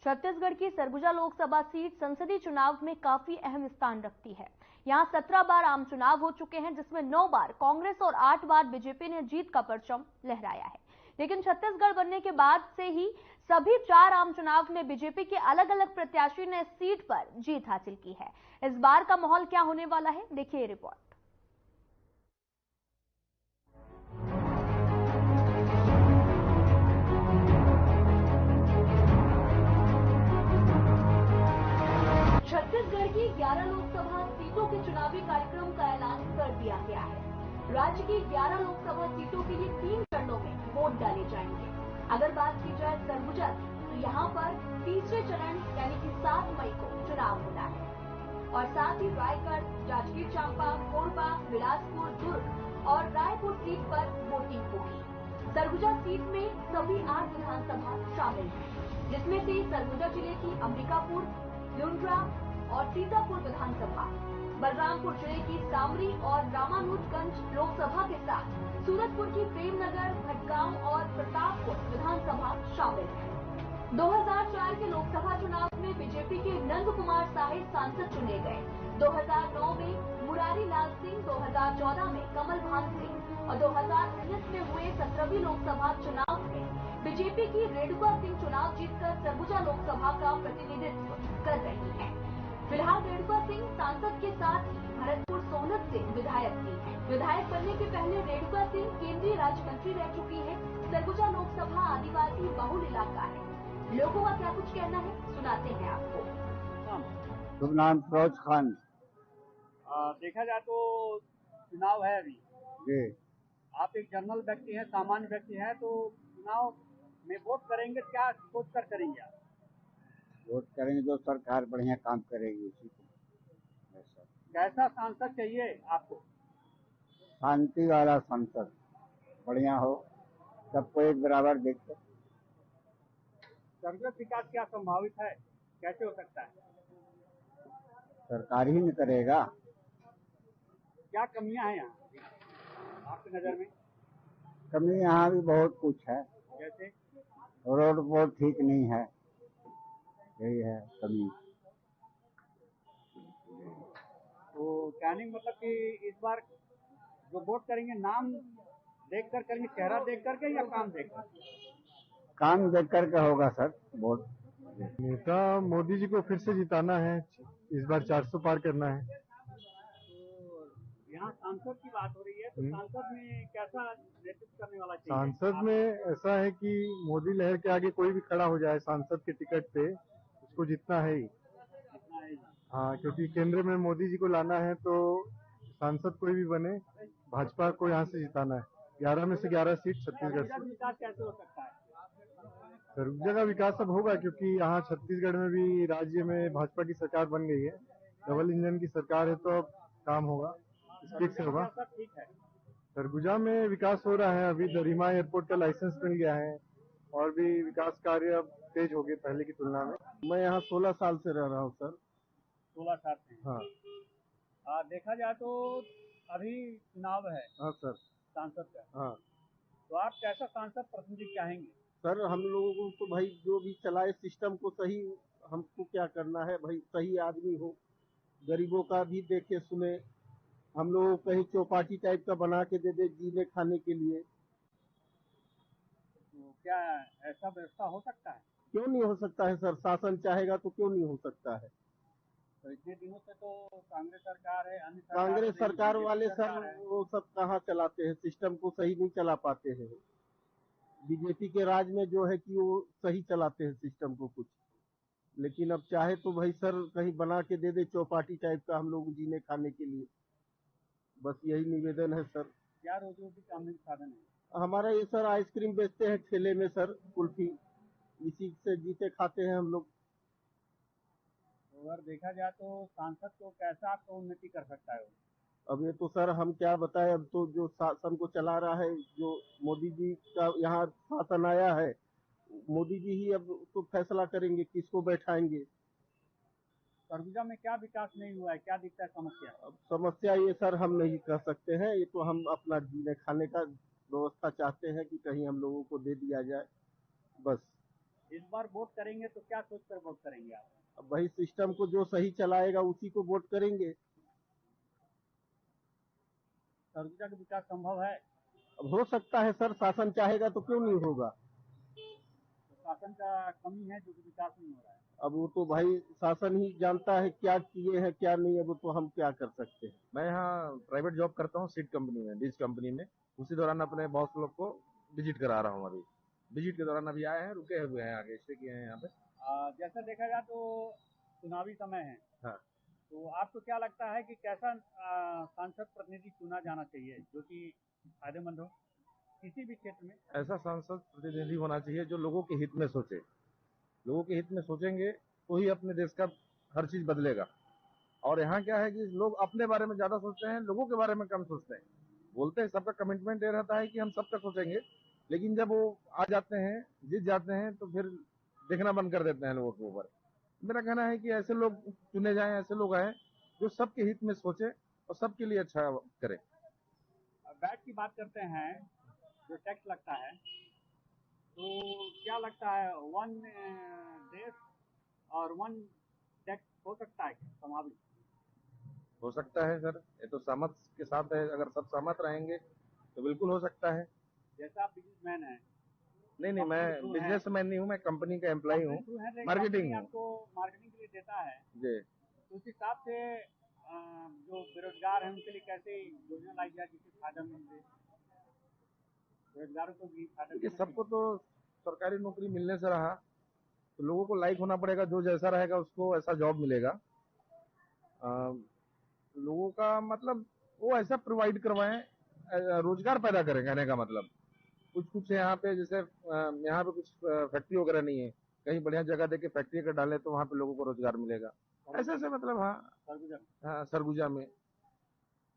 छत्तीसगढ़ की सरगुजा लोकसभा सीट संसदीय चुनाव में काफी अहम स्थान रखती है। यहां 17 बार आम चुनाव हो चुके हैं, जिसमें 9 बार कांग्रेस और 8 बार बीजेपी ने जीत का परचम लहराया है। लेकिन छत्तीसगढ़ बनने के बाद से ही सभी 4 आम चुनाव में बीजेपी के अलग अलग प्रत्याशी ने सीट पर जीत हासिल की है। इस बार का माहौल क्या होने वाला है, देखिए ये रिपोर्ट। छत्तीसगढ़ की 11 लोकसभा सीटों के चुनावी कार्यक्रम का ऐलान कर दिया गया है। राज्य की 11 लोकसभा सीटों के लिए 3 चरणों में वोट डाले जाएंगे। अगर बात की जाए सरगुजा की, तो यहाँ पर तीसरे चरण यानी कि 7 मई को चुनाव होना है और साथ ही रायगढ़, जांजगीर चांपा, कोरबा, बिलासपुर, दुर्ग और रायपुर सीट पर वोटिंग होगी। सरगुजा सीट में सभी 8 विधानसभा शामिल हैं, जिसमें से सरगुजा जिले की अंबिकापुर, लुंड्रा और सीतापुर विधानसभा, बलरामपुर जिले की सामरी और रामानुजगंज लोकसभा के साथ सूरतपुर की प्रेमनगर, भटगांव और प्रतापपुर विधानसभा शामिल है। 2004 के लोकसभा चुनाव में बीजेपी के नंद कुमार साहे सांसद चुने गए। 2009 में मुरारी लाल सिंह, 2014 में कमल भान सिंह और 2019 में हुए 17वीं लोकसभा चुनाव में बीजेपी की रेणुका सिंह चुनाव जीतकर सरगुजा लोकसभा का प्रतिनिधित्व कर रही हैं। फिलहाल रेणुका सिंह सांसद के साथ ही भरतपुर सोनत से विधायक भी हैं। विधायक बनने के पहले रेणुका सिंह केंद्रीय राज्य मंत्री रह चुकी है। सरगुजा लोकसभा आदिवासी बहुल इलाका है। लोगों का क्या कुछ कहना है, सुनाते हैं आपको। शुभ नाम फिरोज खान। देखा जाए तो चुनाव है अभी जी। आप एक जनरल व्यक्ति हैं, सामान्य व्यक्ति हैं, तो चुनाव में वोट करेंगे, क्या सोच कर करेंगे आप? वोट करेंगे जो सरकार बढ़िया काम करेगी उसी को। कैसा सांसद चाहिए आपको? शांति वाला सांसद बढ़िया हो, सबको एक बराबर देखे। सरगुजा विकास क्या संभावित है, कैसे हो सकता है? सरकार ही नहीं करेगा। क्या कमियां हैं यहाँ आपकी नजर में? कमी यहाँ भी बहुत कुछ है, जैसे रोड बहुत ठीक नहीं है, यही है कमी। तो कहने मतलब कि इस बार जो वोट करेंगे नाम देख कर करेंगे, चेहरा देख करके या काम देख कर? काम देख करके होगा सर वोट। नेता मोदी जी को फिर से जिताना है, इस बार 400 पार करना है। तो यहाँ सांसद की बात हो रही है, तो सांसद में कैसा नेतृत्व करने वाला चाहिए? सांसद में ऐसा है कि मोदी लहर के आगे कोई भी खड़ा हो जाए सांसद के टिकट पे, उसको जीतना है ही। हाँ, क्योंकि केंद्र में मोदी जी को लाना है, तो सांसद कोई भी बने, भाजपा को यहाँ से जिताना है। 11 में से 11 सीट छत्तीसगढ़ से। विकास कैसे हो सकता है? सरगुजा का विकास अब होगा, क्योंकि यहाँ छत्तीसगढ़ में भी राज्य में भाजपा की सरकार बन गई है, डबल इंजन की सरकार है, तो अब काम होगा, स्पीड से होगा। ठीक है। सरगुजा में विकास हो रहा है, अभी दरिमा एयरपोर्ट का लाइसेंस मिल गया है और भी विकास कार्य अब तेज हो गए पहले की तुलना में। मैं यहाँ 16 साल से रह रहा हूँ सर। 16 साल से? हाँ। देखा जाए तो अभी चुनाव है। हाँ सर। सांसद का? हाँ। तो आप कैसा सांसद प्रतिनिधि चाहेंगे? सर हम लोगों को तो भाई जो भी चलाए सिस्टम को सही, हमको क्या करना है भाई, सही आदमी हो, गरीबों का भी देखे सुने, हम लोगों को कहीं चौपाटी टाइप का बना के दे दे जीने खाने के लिए। तो क्या ऐसा व्यवस्था हो सकता है? क्यों नहीं हो सकता है सर, शासन चाहेगा तो क्यों नहीं हो सकता है। तो इतने दिनों से तो कांग्रेस सरकार है, अन्य कांग्रेस सरकार वाले सर वो सब कहाँ चलाते हैं, सिस्टम को सही नहीं चला पाते हैं। बीजेपी के राज में जो है कि वो सही चलाते हैं सिस्टम को कुछ, लेकिन अब चाहे तो भाई सर कहीं बना के दे दे चौपाटी टाइप का हम लोग जीने खाने के लिए, बस यही निवेदन है सर। क्या रोजी रोटी का आमदनी साधन है? हमारा ये सर आइसक्रीम बेचते हैं ठेले में सर, कुल्फी, इसी से जीते खाते हैं हम लोग। अगर देखा जाए तो सांसद को कैसा आपको उन्नति कर सकता है? अब ये तो सर हम क्या बताएं, अब तो जो शासन को चला रहा है, जो मोदी जी का यहाँ शासन आया है, मोदी जी ही अब तो फैसला करेंगे किसको बैठाएंगे। सरगुजा में क्या विकास नहीं हुआ है, क्या दिखता है समस्या? अब समस्या ये सर हम नहीं कह सकते हैं, ये तो हम अपना जीने खाने का व्यवस्था चाहते हैं कि कहीं हम लोगों को दे दिया जाए, बस। इस बार वोट करेंगे तो क्या सोच कर वोट करेंगे आप? अब वही सिस्टम को जो सही चलाएगा उसी को वोट करेंगे। सरगुजा का विकास संभव है? अब हो सकता है सर, शासन चाहेगा तो क्यों नहीं होगा। तो शासन का कमी है जो कि विकास नहीं हो रहा है। अब वो तो भाई शासन ही जानता है क्या किए हैं क्या नहीं है, वो तो हम क्या कर सकते हैं। मैं यहाँ प्राइवेट जॉब करता हूँ सीड कंपनी में, बीज कंपनी में। उसी दौरान अपने बॉस लोग को विजिट करा रहा हूँ। अभी विजिट के दौरान अभी आए हैं, रुके हुए हैं, आगे स्टे किए हैं यहाँ पे। जैसा देखा जाए तो चुनावी समय है, हाँ, तो आपको क्या लगता है कि कैसा सांसद प्रतिनिधि चुना जाना चाहिए जो कि फायदेमंद हो किसी भी क्षेत्र में? ऐसा सांसद प्रतिनिधि होना चाहिए जो लोगों के हित में सोचे। लोगों के हित में सोचेंगे तो ही अपने देश का हर चीज बदलेगा। और यहाँ क्या है कि लोग अपने बारे में ज्यादा सोचते हैं, लोगों के बारे में कम सोचते हैं। बोलते हैं, सबका कमिटमेंट ये रहता है कि हम सबका सोचेंगे, लेकिन जब वो आ जाते हैं, जीत जाते हैं, तो फिर देखना बंद कर देते हैं लोगों के ऊपर। मेरा कहना है कि ऐसे लोग चुने जाएं, ऐसे लोग आए जो सबके हित में सोचे और सबके लिए अच्छा करें। वैट की बात करते हैं, जो टैक्स लगता है, तो क्या लगता है वन देश और वन टैक्स हो सकता है समावेश? हो सकता है सर, ये तो सहमत के साथ है। अगर सब सहमत रहेंगे तो बिल्कुल हो सकता है। जैसा आप बिजनेसमैन है। नहीं, मैं बिजनेसमैन नहीं हूँ, मैं कंपनी का एम्प्लॉय हूँ, मार्केटिंग हूँ। आपको मार्केटिंग के लिए देता है जी। तो उस हिसाब से जो बेरोजगार हैं उनके लिए कैसे योजना लाई जाए जिससे फायदा मिले, बेरोजगारों को भी फायदा देखिए, मिले? सबको तो सरकारी नौकरी मिलने से रहा, तो लोगों को लाइक होना पड़ेगा। जो जैसा रहेगा उसको ऐसा जॉब मिलेगा। लोगों का मतलब वो ऐसा प्रोवाइड करवाएं, रोजगार पैदा करें, कहने का मतलब। कुछ यहाँ पे, जैसे यहाँ पे कुछ फैक्ट्री वगैरह नहीं है, कहीं बढ़िया जगह देके फैक्ट्री कर डाले तो वहाँ पे लोगों को रोजगार मिलेगा। ऐसे ऐसे मतलब, हाँ, सरगुजा में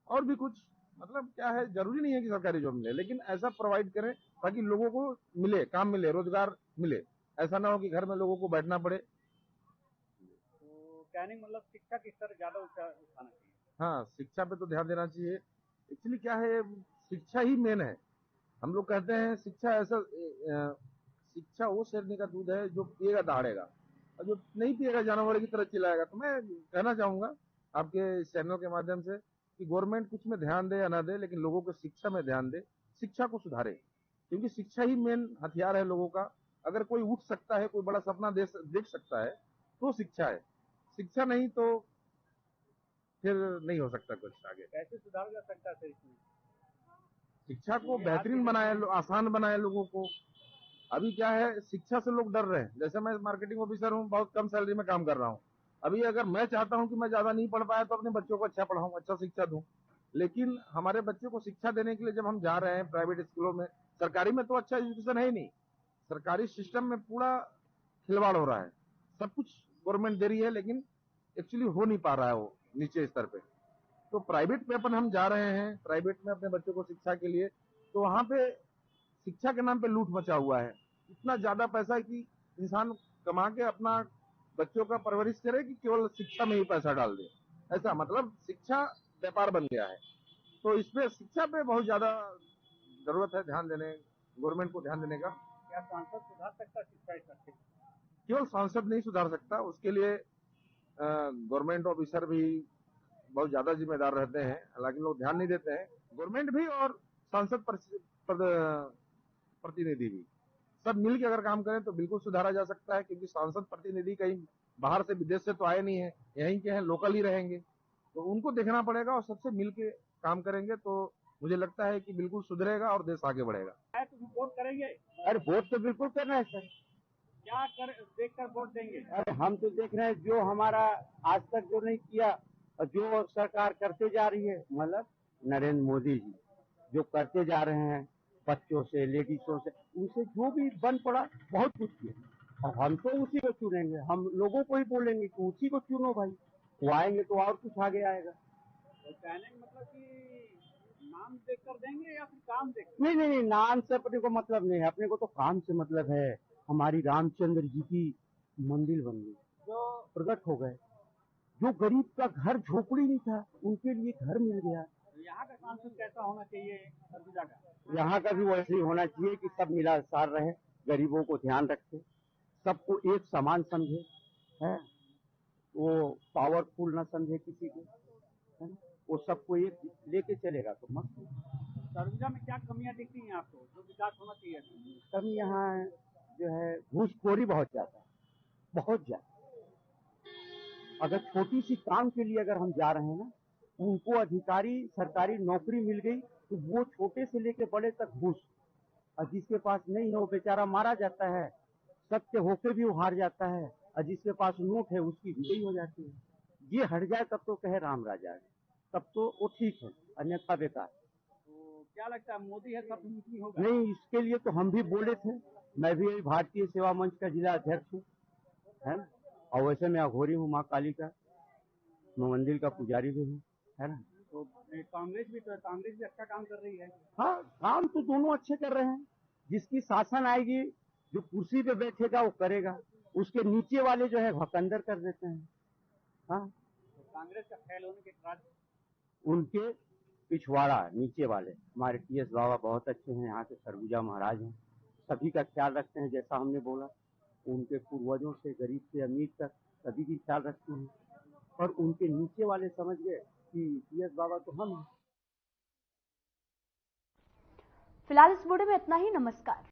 और भी कुछ, मतलब क्या है, जरूरी नहीं है कि सरकारी जॉब मिले, लेकिन ऐसा प्रोवाइड करें ताकि लोगों को मिले, काम मिले, रोजगार मिले। ऐसा ना हो कि घर में लोगों को बैठना पड़े। तो कहने का मतलब शिक्षा की स्तर ज्यादा उठाना चाहिए। हाँ, शिक्षा पे तो ध्यान देना चाहिए। एक्चुअली क्या है, शिक्षा ही मेन है। हम लोग कहते हैं शिक्षा ऐसा, शिक्षा वो शेरनी का दूध है जो पिएगा दहाड़ेगा, और जो नहीं पिएगा जानवर की तरह चिल्लाएगा। तो मैं कहना चाहूंगा आपके चैनल के माध्यम से कि गवर्नमेंट कुछ में ध्यान दे या ना दे, लेकिन लोगों को शिक्षा में ध्यान दे, शिक्षा को सुधारे, क्योंकि शिक्षा ही मेन हथियार है लोगों का। अगर कोई उठ सकता है, कोई बड़ा सपना देख सकता है, तो शिक्षा है। शिक्षा नहीं तो फिर नहीं हो सकता कुछ आगे। कैसे सुधार जा सकता है सर इसमें? शिक्षा को बेहतरीन बनाए, आसान बनाए लोगों को। अभी क्या है, शिक्षा से लोग डर रहे हैं। जैसे मैं मार्केटिंग ऑफिसर हूँ, बहुत कम सैलरी में काम कर रहा हूँ। अभी अगर मैं चाहता हूँ कि मैं ज्यादा नहीं पढ़ पाया तो अपने बच्चों को अच्छा पढ़ाऊं, अच्छा शिक्षा दूं, लेकिन हमारे बच्चों को शिक्षा देने के लिए जब हम जा रहे हैं प्राइवेट स्कूलों में, सरकारी में तो अच्छा एजुकेशन है ही नहीं। सरकारी सिस्टम में पूरा खिलवाड़ हो रहा है। सब कुछ गवर्नमेंट दे रही है, लेकिन एक्चुअली हो नहीं पा रहा है वो नीचे स्तर पे। तो प्राइवेट में अपन हम जा रहे हैं, प्राइवेट में अपने बच्चों को शिक्षा के लिए, तो वहां पे शिक्षा के नाम पे लूट मचा हुआ है। इतना ज्यादा पैसा है कि इंसान कमा के अपना बच्चों का परवरिश करे कि केवल शिक्षा में ही पैसा डाल दे। ऐसा मतलब शिक्षा व्यापार बन गया है। तो इसपे, शिक्षा पे बहुत ज्यादा जरूरत है ध्यान देने, गवर्नमेंट को ध्यान देने का। क्या सांसद सुधार सकता है शिक्षा स्तर से? केवल सांसद नहीं सुधार सकता, उसके लिए गवर्नमेंट ऑफिसर भी बहुत ज्यादा जिम्मेदार रहते हैं, हालांकि लोग ध्यान नहीं देते हैं। गवर्नमेंट भी और सांसद प्रतिनिधि भी सब मिलकर अगर काम करें तो बिल्कुल सुधारा जा सकता है, क्योंकि सांसद प्रतिनिधि कहीं बाहर से, विदेश से तो आए नहीं है, यहीं के हैं, लोकल ही रहेंगे। तो उनको देखना पड़ेगा और सबसे मिलके काम करेंगे तो मुझे लगता है कि बिल्कुल सुधरेगा और देश आगे बढ़ेगा। तो वोट करेंगे? अरे वोट तो बिल्कुल करना है सर। क्या देख कर वोट देंगे? अरे हम तो देख रहे हैं जो हमारा आज तक जो नहीं किया और जो सरकार करते जा रही है, मतलब नरेंद्र मोदी जी जो करते जा रहे हैं, बच्चों से, लेडीजों से, उनसे जो भी बन पड़ा, बहुत कुछ किया। और हम तो उसी को चुनेंगे, हम लोगों को ही बोलेंगे कि उसी को चुनो भाई, वो आएंगे तो और कुछ आगे आएगा। तो कहने का मतलब कि नाम देख कर देंगे या फिर काम देख? नहीं, नाम से अपने को मतलब नहीं है, अपने को तो काम से मतलब है। हमारी रामचंद्र जी की मंदिर बन गई, जो प्रकट हो गए। जो गरीब का घर झोपड़ी नहीं था, उनके लिए घर मिल गया। यहाँ का सांसद कैसा होना चाहिए सरगुजा का? यहाँ का भी वैसे ही होना चाहिए कि सब मिलासार रहे, गरीबों को ध्यान रखे, सबको एक समान समझे, है वो पावरफुल ना समझे किसी को, है ना? वो सबको एक लेके चलेगा तो मस्त है। सरगुजा में क्या कमियां दिखती हैं आपको जो विकास होना चाहिए? कभी यहाँ जो है घूसखोरी बहुत ज्यादा है, बहुत ज्यादा। अगर छोटी सी काम के लिए अगर हम जा रहे हैं ना, उनको अधिकारी सरकारी नौकरी मिल गई तो वो छोटे से लेके बड़े तक घूस, और जिसके पास नहीं है वो बेचारा मारा जाता है, सत्य होके भी वो हार जाता है, और जिसके पास नोट है उसकी विजयी हो जाती है। ये हट जाए तब तो कहे राम राजा है, तब तो वो ठीक है, अन्यथा बेकार। तो क्या लगता है मोदी है सब नहीं होगा? नहीं, इसके लिए तो हम भी बोले थे, मैं भी भारतीय सेवा मंच का जिला अध्यक्ष हूँ, है ना, और वैसे मैं अघोरी हूँ माँ काली का, मैं मंदिर का पुजारी भी हूँ, है ना। तो कांग्रेस भी अच्छा काम कर रही है। हाँ, काम तो दोनों अच्छे कर रहे हैं। जिसकी शासन आएगी, जो कुर्सी पे बैठेगा वो करेगा, उसके नीचे वाले जो है भकंदर कर देते हैं। हाँ, तो कांग्रेस का फैल होने के बाद उनके पिछवाड़ा नीचे वाले हमारे टीएस बाबा बहुत अच्छे हैं, यहाँ के सरगुजा महाराज हैं, सभी का ख्याल रखते हैं। जैसा हमने बोला, उनके पूर्वजों से गरीब से अमीर तक सभी की ख्याल रखते हैं, और उनके नीचे वाले समझ गए कि टीएस बाबा तो हम हैं। फिलहाल इस बुलेटिन में इतना ही। नमस्कार।